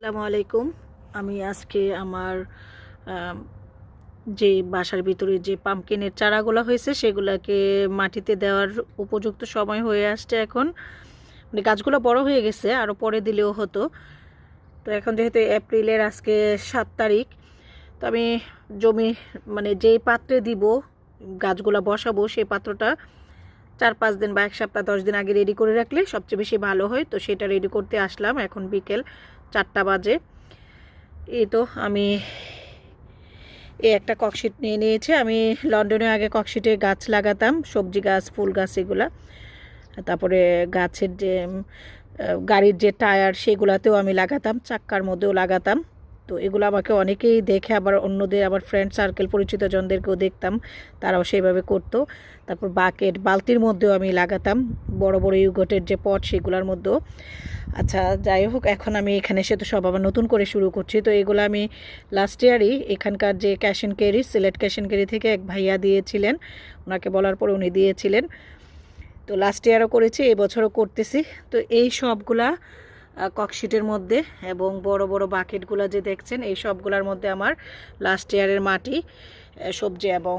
আসসালামু আলাইকুম। আমি আজকে আমার যে বাসার ভিতরে যে পাম্পকিনের চারাগুলো হয়েছে সেগুলাকে মাটিতে দেওয়ার উপযুক্ত সময় হয়ে আসছে এখন। মানে গাছগুলো বড় হয়ে গেছে, আরও পরে দিলেও হতো। তো এখন যেহেতু এপ্রিলের আজকে 7 তারিখ, তো আমি জমি মানে যেই পাত্রে দিব গাছগুলো বসাবো সেই পাত্রটা 4-5 দিন বা 1 সপ্তাহ 10 দিন আগে রেডি করে রাখলে সবচেয়ে বেশি ভালো হয়। তো সেটা রেডি করতে আসলাম। এখন বিকেল 4টা বাজে। এই তো আমি একটা ককশিট নিয়ে নিয়েছি। আমি লন্ডনে আগে ককশিটে গাছ লাগাতাম, সবজি গাছ, ফুল গাছ এগুলা। তারপরে গাছের যে গাড়ির যে টায়ার সেগুলাতেও আমি লাগাতাম, চাক্কার মধ্যেও লাগাতাম। তো এগুলো আমাকে অনেকেই দেখে, আবার অন্যদের, আবার ফ্রেন্ড সার্কেল পরিচিত জনদেরকেও দেখতাম, তারাও সেইভাবে করতো। তারপর বাকেট, বালতির মধ্যেও আমি লাগাতাম, বড় বড় ইউগটের যে পট সেগুলোর মধ্যেও। আচ্ছা, যাই হোক, এখন আমি এখানে এসে তো সব আবার নতুন করে শুরু করছি। তো এগুলো আমি লাস্ট ইয়ারই এখানকার যে cash and carry, Sylhet cash and carry থেকে এক ভাইয়া দিয়েছিলেন, ওনাকে বলার পরে উনি দিয়েছিলেন। তো লাস্ট ইয়ারও করেছি, এবছরও করতেছি। তো এই সবগুলা ককশিটের মধ্যে এবং বড় বড় বাকেটগুলো যে দেখছেন, এই সবগুলোর মধ্যে আমার লাস্ট ইয়ারের মাটি, সবজি এবং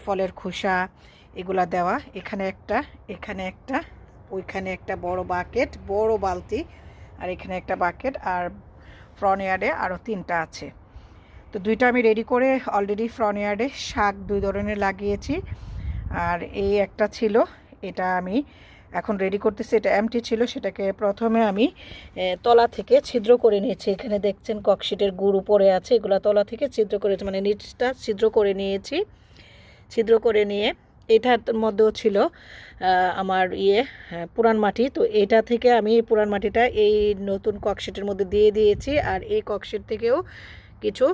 ফলের খোসা এগুলা দেওয়া। এখানে একটা, এখানে একটা, ওইখানে একটা বড় বাকেট, বড় বালতি, আর এখানে একটা বাকেট, আর ফ্রন্ট ইয়ার্ডে আরও 3টা আছে। তো 2টা আমি রেডি করে অলরেডি ফ্রন্ট ইয়ার্ডে শাক 2 ধরনের লাগিয়েছি। আর এই একটা ছিল, এটা আমি এখন রেডি করতেছি। এটা এমটি ছিল, সেটাকে প্রথমে আমি তলা থেকে ছিদ্র করে নিয়েছি। এখানে দেখছেন ককশিটের গুড় উপরে আছে, এগুলো তলা থেকে ছিদ্র করেছি, মানে নিচটা ছিদ্র করে নিয়েছি। ছিদ্র করে নিয়ে এটার মধ্যেও ছিল আমার পুরান মাটি। তো এটা থেকে আমি পুরান মাটিটা এই নতুন ককশিটের মধ্যে দিয়ে দিয়েছি। আর এই ককশিট থেকেও কিছু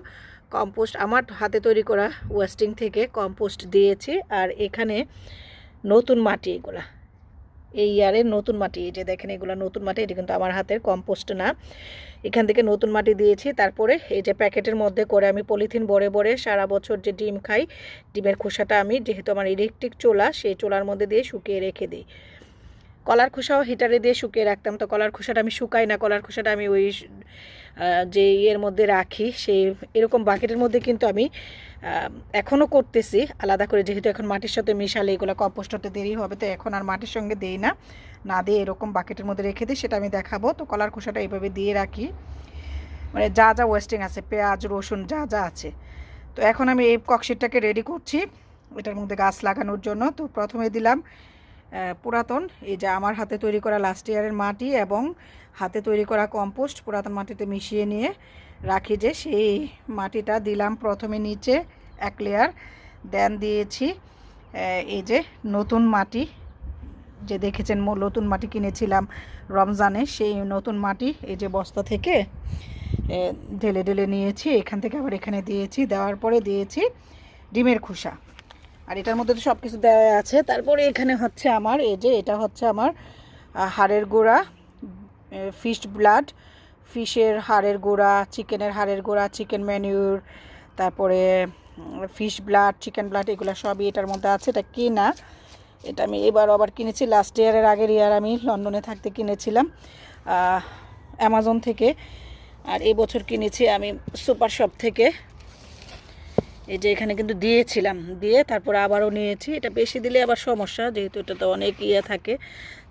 কম্পোস্ট, আমার হাতে তৈরি করা ওয়েস্টিং থেকে কম্পোস্ট দিয়েছি। আর এখানে নতুন মাটি, এগুলা এই ইয়ারের নতুন মাটি, এই যে দেখেন এগুলো নতুন মাটি, এটা কিন্তু আমার হাতের কম্পোস্ট না। এখান থেকে নতুন মাটি দিয়েছি। তারপরে এই যে প্যাকেটের মধ্যে করে আমি পলিথিন ভরে ভরে সারা বছর যে ডিম খাই, ডিমের খোসাটা আমি, যেহেতু আমার ইলেকট্রিক চুলা, সেই চুলার মধ্যে দিয়ে শুকিয়ে রেখে দিই। কলার খোসাও হিটারে দিয়ে শুকিয়ে রাখতাম। তো কলার খোসাটা আমি শুকাই না, কলার খোসাটা আমি ওই যে ইয়ের মধ্যে রাখি, সেই এরকম বাকেটের মধ্যে কিন্তু আমি এখনও করতেছি আলাদা করে, যেহেতু এখন মাটির সাথে মিশালে এগুলো কম্পোস্ট হতে দেরি হবে। তো এখন আর মাটির সঙ্গে দেই না, না দিয়ে এরকম বাকেটের মধ্যে রেখে দিই, সেটা আমি দেখাবো। তো কলার খোসাটা এইভাবে দিয়ে রাখি, মানে যা যা ওয়েস্টিং আছে, পেঁয়াজ রসুন যা যা আছে। তো এখন আমি এই ককশিটটাকে রেডি করছি এটার মধ্যে গাছ লাগানোর জন্য। তো প্রথমে দিলাম পুরাতন, এই যে আমার হাতে তৈরি করা লাস্ট ইয়ারের মাটি এবং হাতে তৈরি করা কম্পোস্ট পুরাতন মাটিতে মিশিয়ে নিয়ে রাখি, যে সেই মাটিটা দিলাম প্রথমে নিচে 1 লেয়ার, দেন দিয়েছি এই যে নতুন মাটি, যে দেখেছেন নতুন মাটি কিনেছিলাম রমজানে, সেই নতুন মাটি এই যে বস্তা থেকে ঢেলে ঢেলে নিয়েছি, এখান থেকে আবার এখানে দিয়েছি। দেওয়ার পরে দিয়েছি ডিমের খোসা, আর এটার মধ্যে তো সব কিছু দেওয়া আছে। তারপরে এখানে হচ্ছে আমার এই যে, এটা হচ্ছে আমার হাড়ের গুঁড়া, ফিশ ব্লাড, ফিশের হাড়ের গুঁড়া, চিকেনের হাড়ের গুঁড়া, চিকেন ম্যানিউর, তারপরে ফিশ ব্লাড, চিকেন ব্লাড, এগুলো সবই এটার মধ্যে আছে। এটা কিনা, এটা আমি এবার আবার কিনেছি, লাস্ট ইয়ারের আগের ইয়ার আমি লন্ডনে থাকতে কিনেছিলাম অ্যামাজন থেকে। আর এই বছর কিনেছি আমি সুপার শপ থেকে। এই যে এখানে কিন্তু দিয়েছিলাম, দিয়ে তারপর আবারও নিয়েছি। এটা বেশি দিলে আবার সমস্যা, যেহেতু এটা তো অনেক থাকে।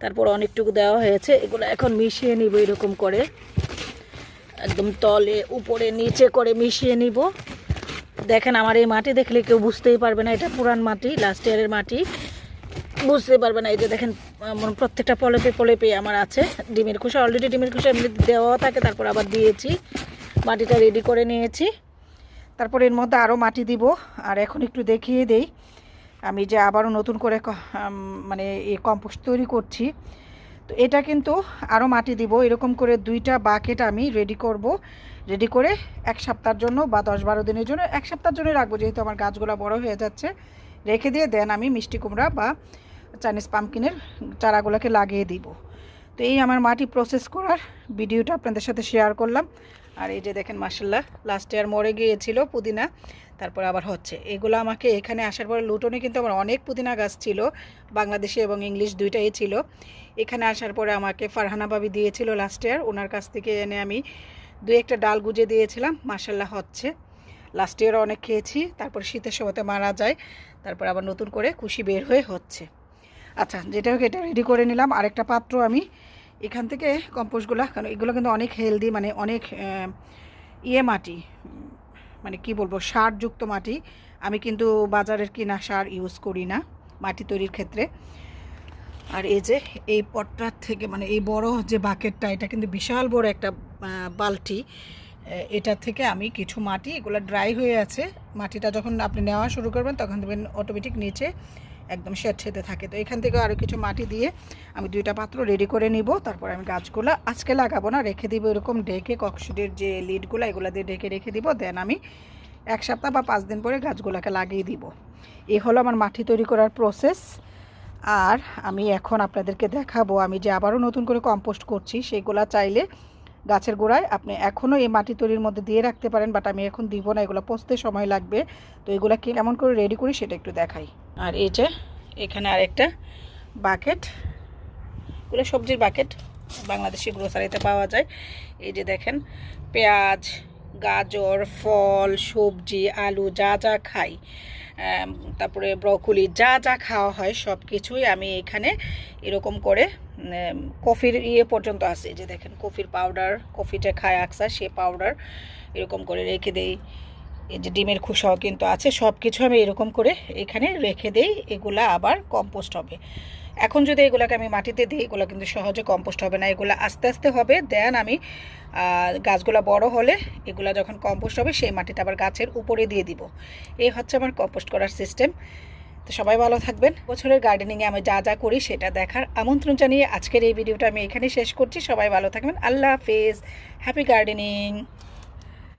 তারপর অনেকটুকু দেওয়া হয়েছে। এগুলো এখন মিশিয়ে নিব এরকম করে, একদম তলে উপরে নিচে করে মিশিয়ে নিব। দেখেন আমার এই মাটি দেখলে কেউ বুঝতেই পারবে না এটা পুরান মাটি, লাস্ট ইয়ারের মাটি, বুঝতে পারবে না। এই যে দেখেন প্রত্যেকটা পলেপে পলেপে আমার আছে ডিমের খোসা, অলরেডি ডিমের খোসা এমনি দেওয়া থাকে, তারপর আবার দিয়েছি। মাটিটা রেডি করে নিয়েছি। তারপর এর মধ্যে আরও মাটি দিব। আর এখন একটু দেখিয়ে দেই আমি যে আবারও নতুন করে মানে এই কম্পোস্ট তৈরি করছি। তো এটা কিন্তু আরও মাটি দিব, এরকম করে 2টা বাকেট আমি রেডি করব। রেডি করে 1 সপ্তাহের জন্য বা 10-12 দিনের জন্য, 1 সপ্তাহের জন্য রাখবো, যেহেতু আমার গাছগুলো বড় হয়ে যাচ্ছে। রেখে দিয়ে দেন আমি মিষ্টি কুমড়া বা চাইনিজ পাম্পকিনের চারাগুলোকে লাগিয়ে দিব। তো এই আমার মাটি প্রসেস করার ভিডিওটা আপনাদের সাথে শেয়ার করলাম। আর এই যে দেখেন মাশাআল্লাহ, লাস্ট ইয়ার মরে গিয়েছিল পুদিনা, তারপর আবার হচ্ছে। এগুলো আমাকে এখানে আসার পরে, লুটনে কিন্তু আমার অনেক পুদিনা গাছ ছিল, বাংলাদেশি এবং ইংলিশ দুইটাই ছিল। এখানে আসার পরে আমাকে ফারহানা ভাবি দিয়েছিল লাস্ট ইয়ার, ওনার কাছ থেকে এনে আমি দুই একটা ডাল গুজে দিয়েছিলাম, মাশাল্লাহ হচ্ছে। লাস্ট ইয়ারও অনেক খেয়েছি, তারপর শীতের সময়তে মারা যায়, তারপর আবার নতুন করে কুশি বের হয়ে হচ্ছে। আচ্ছা, যেটা হোক এটা রেডি করে নিলাম। আরেকটা পাত্র আমি এখান থেকে কম্পোস্টগুলো, কারণ এগুলো কিন্তু অনেক হেলদি, মানে অনেক মাটি, মানে কি বলবো, সারযুক্ত মাটি। আমি কিন্তু বাজারের কিনা সার ইউজ করি না মাটি তৈরির ক্ষেত্রে। আর এই যে এই পটটার থেকে, মানে এই বড় যে বাকেটটা, এটা কিন্তু বিশাল বড় একটা বালতি। এটা থেকে আমি কিছু মাটি, এগুলো ড্রাই হয়ে আছে, মাটিটা যখন আপনি নেওয়া শুরু করবেন তখন দেখবেন অটোমেটিক নিচে একদম সেতে থাকে। তো এখান থেকে আরও কিছু মাটি দিয়ে আমি 2টা পাত্র রেডি করে নিব। তারপর আমি গাছগুলো আজকে লাগাবো না, রেখে দিব এরকম ঢেকে, ককশিটের যে লিডগুলো এগুলো দিয়ে ঢেকে রেখে দিব। দেন আমি 1 সপ্তাহ বা 5 দিন পরে গাছগুলোকে লাগিয়ে দিব। এই হলো আমার মাটি তৈরি করার প্রসেস। আর আমি এখন আপনাদেরকে দেখাবো আমি যে আবারও নতুন করে কম্পোস্ট করছি। সেগুলো চাইলে গাছের গোড়ায় আপনি এখনও এই মাটি তৈরির মধ্যে দিয়ে রাখতে পারেন, বাট আমি এখন দিব না, এগুলো পচতে সময় লাগবে। তো এগুলো কেমন করে রেডি করি সেটা একটু দেখাই। আর এই যে এখানে আরেকটা বাকেট, এগুলো সবজির বাকেট, বাংলাদেশি গ্রোসারিতে পাওয়া যায়। এই যে দেখেন, পেঁয়াজ, গাজর, ফল, সবজি, আলু, যা যা খাই, তারপরে ব্রকলি, যা যা খাওয়া হয় সব কিছুই আমি এখানে এরকম করে, কফির পর্যন্ত আছে, যে দেখেন কফির পাউডার, কফিটা খায় আকসা, সে পাউডার এরকম করে রেখে দেই। এই যে ডিমের খোসাও কিন্তু আছে, সব কিছু আমি এরকম করে এখানে রেখে দেই। এগুলা আবার কম্পোস্ট হবে। এখন যদি এগুলাকে আমি মাটিতে দিই, এগুলো কিন্তু সহজে কম্পোস্ট হবে না, এগুলো আস্তে আস্তে হবে। দেন আমি গাছগুলো বড় হলে এগুলো যখন কম্পোস্ট হবে, সেই মাটিটা আবার গাছের উপরে দিয়ে দিব। এই হচ্ছে আমার কম্পোস্ট করার সিস্টেম। তো সবাই ভালো থাকবেন। বছরের গার্ডেনিংয়ে আমি যা যা করি সেটা দেখার আমন্ত্রণ জানিয়ে আজকের এই ভিডিওটা আমি এখানে শেষ করছি। সবাই ভালো থাকবেন। আল্লাহ হাফেজ। Happy gardening.